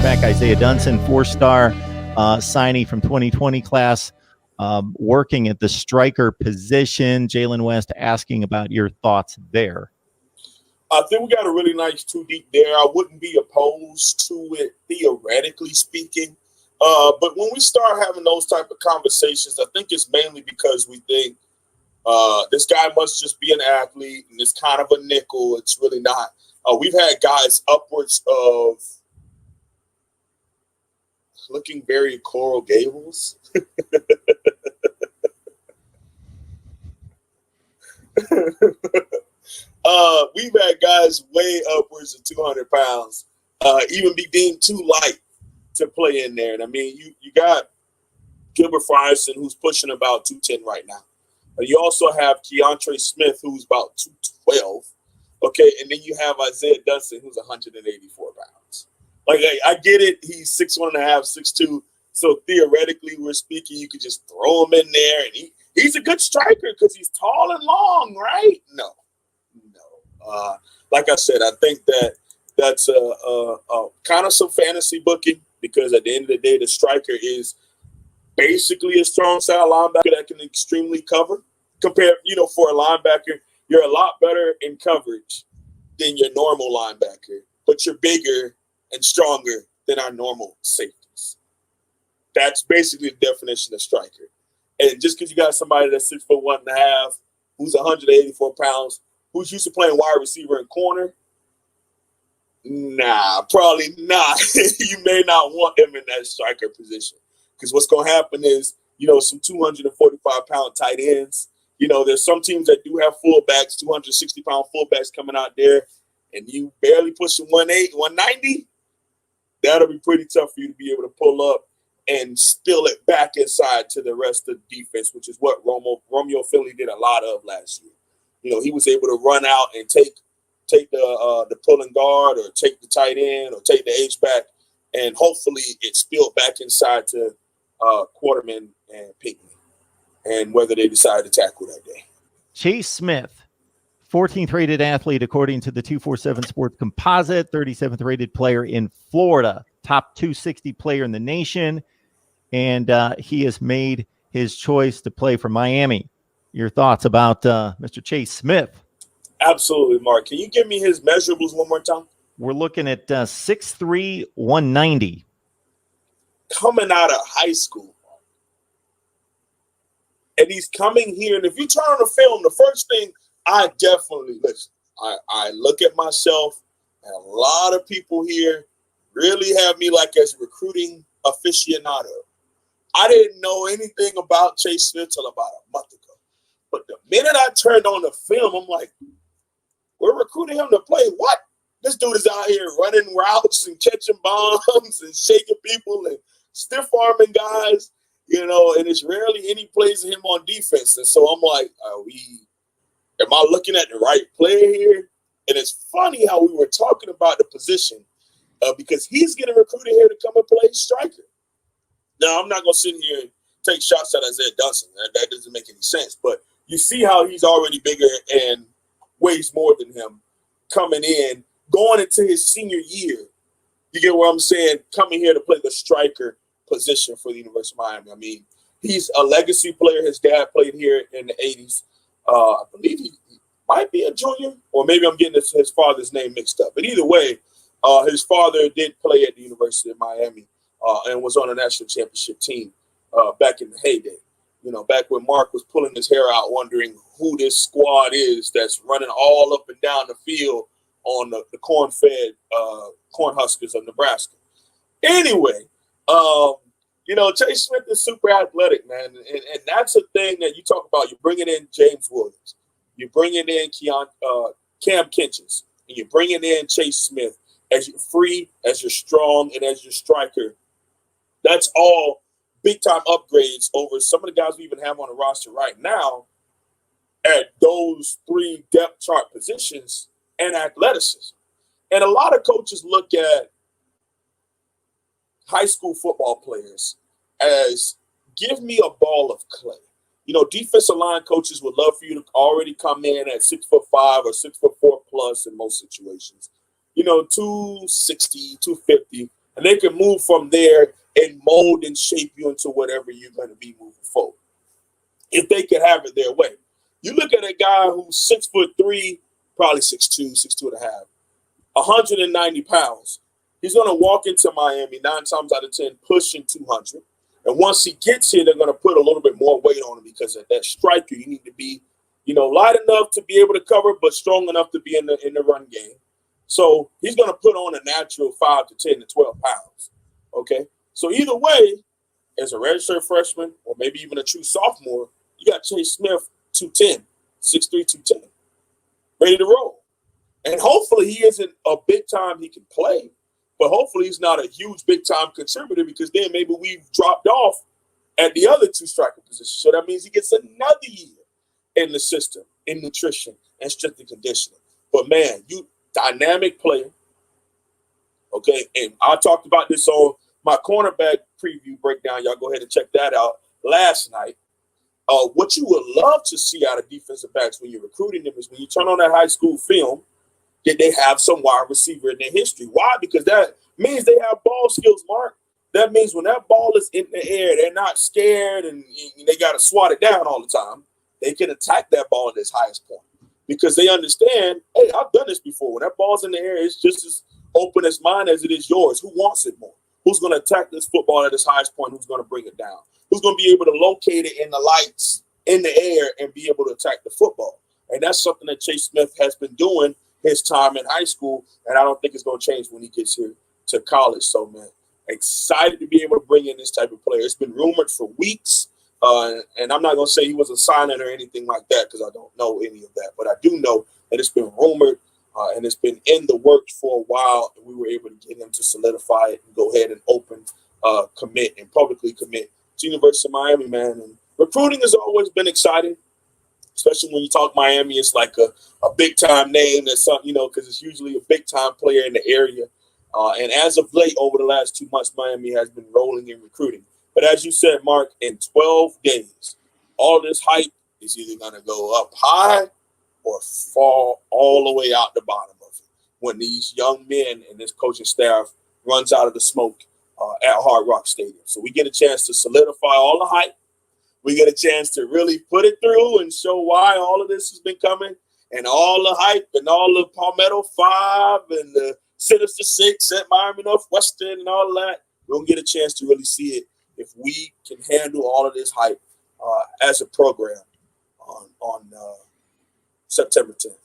cornerback Isaiah DUNSON, 4-star signee from 2020 class, working at the striker position. Jalen West asking about your thoughts there. I think we got a really nice 2 deep there. I wouldn't be opposed to it, theoretically speaking. But when we start having those type of conversations, I think it's mainly because we think this guy must just be an athlete and it's kind of a nickel. It's really not. We've had guys upwards of looking very Coral Gables. We've had guys way upwards of 200 pounds, even be deemed too light to play in there. And I mean, you got Gilbert Frierson, who's pushing about 210 right now. You also have Keontre Smith, who's about 212. Okay, and then you have Isaiah DUNSON, who's 184 pounds. Like, I get it. He's 6'1.5", 6'2". So theoretically, we're speaking, you could just throw him in there, and he's a good striker because he's tall and long, right? No. Like I said, I think that's a kind of some fantasy booking, because at the end of the day, the striker is basically a strong side linebacker that can extremely cover. Compared, for a linebacker, you're a lot better in coverage than your normal linebacker, but you're bigger and stronger than our normal safeties. That's basically the definition of striker. And just because you got somebody that's 6'1.5", who's 184 pounds, who's used to playing wide receiver and corner, nah, probably not. You may not want him in that striker position, because what's going to happen is, some 245-pound tight ends. There's some teams that do have fullbacks, 260-pound fullbacks coming out there, and you barely pushing 180, 190. That'll be pretty tough for you to be able to pull up and spill it back inside to the rest of the defense, which is what Romeo Finley did a lot of last year. He was able to run out and take the pulling guard, or take the tight end, or take the H-back, and hopefully it spilled back inside to Quarterman and Pinkney, and whether they decide to tackle that day. Chase Smith, 14th rated athlete according to the 247 Sports Composite, 37th rated player in Florida, top 260 player in the nation, and he has made his choice to play for Miami. Your thoughts about Mr. Chase Smith? Absolutely, Mark. Can you give me his measurables one more time? We're looking at 6'3", 190. Coming out of high school. And he's coming here. And if you turn on the film, the first thing I definitely listen. I look at myself, and a lot of people here really have me like as a recruiting aficionado. I didn't know anything about Chase Smith till about a month ago. But the minute I turned on the film, I'm like, we're recruiting him to play what? This dude is out here running routes and catching bombs and shaking people and stiff-arming guys, and it's rarely any plays of him on defense. And so I'm like, am I looking at the right player here? And it's funny how we were talking about the position because he's getting recruited here to come and play striker. Now, I'm not going to sit here and take shots at Isaiah DUNSON. That doesn't make any sense. But you see how he's already bigger and weighs more than him coming in, going into his senior year. You get what I'm saying? Coming here to play the striker position for the University of Miami. I mean, he's a legacy player. His dad played here in the 80s. I believe he might be a junior, or maybe I'm getting his father's name mixed up. But either way, his father did play at the University of Miami and was on a national championship team back in the heyday. Back when Mark was pulling his hair out wondering who this squad is that's running all up and down the field on the corn-fed Cornhuskers of Nebraska. Anyway, Chase Smith is super athletic, man. And that's a thing that you talk about. You're bringing in James Williams. You're bringing in Cam Kinchins. And you're bringing in Chase Smith as you're free, as you're strong, and as your striker. That's all big-time upgrades over some of the guys we even have on the roster right now at those 3 depth chart positions and athleticism. And a lot of coaches look at high school football players as give me a ball of clay. Defensive line coaches would love for you to already come in at 6'5" or 6'4" plus in most situations. 260, 250. and they can move from there and mold and shape you into whatever you're going to be moving forward. If they could have it their way. You look at a guy who's 6'3", probably 6'2", 6'2.5", 190 pounds. He's going to walk into Miami 9 times out of 10 pushing 200. And once he gets here, they're going to put a little bit more weight on him because at that striker, you need to be, light enough to be able to cover, but strong enough to be in the run game. So he's going to put on a natural 5 to 10 to 12 pounds. Okay. So either way, as a redshirt freshman or maybe even a true sophomore, you got Chase Smith 210, 6'3", 210, ready to roll. And hopefully he isn't a big time he can play, but hopefully he's not a huge big time contributor because then maybe we've dropped off at the other two striker positions. So that means he gets another year in the system, in nutrition and strength and conditioning. But man, you dynamic player. Okay. And I talked about this on my cornerback preview breakdown. Y'all go ahead and check that out last night. What you would love to see out of defensive backs when you're recruiting them is when you turn on that high school film, that they have some wide receiver in their history. Why? Because that means they have ball skills, Mark. That means when that ball is in the air, they're not scared and they got to swat it down all the time. They can attack that ball at its highest point because they understand, hey, I've done this before. When that ball's in the air, it's just as open as mine as it is yours. Who wants it more? Who's going to attack this football at its highest point? Who's going to bring it down? Who's going to be able to locate it in the lights, in the air, and be able to attack the football? And that's something that Chase Smith has been doing his time in high school, and I don't think it's going to change when he gets here to college. So, man, excited to be able to bring in this type of player. It's been rumored for weeks, and I'm not going to say he was a signing or anything like that because I don't know any of that. But I do know that it's been rumored, and it's been in the works for a while, and we were able to get him to solidify it and go ahead and open commit and publicly commit to University of Miami, man. And recruiting has always been exciting, especially when you talk Miami. It's like a big-time name that's something, because it's usually a big-time player in the area. And as of late, over the last 2 months, Miami has been rolling in recruiting. But as you said, Mark, in 12 days, all this hype is either going to go up high or fall all the way out the bottom of it when these young men and this coaching staff runs out of the smoke at Hard Rock Stadium. So we get a chance to solidify all the hype. We get a chance to really put it through and show why all of this has been coming and all the hype and all the Palmetto 5 and the Sinister 6 at Miami Northwestern and all of that. We'll get a chance to really see it if we can handle all of this hype as a program on September 10th.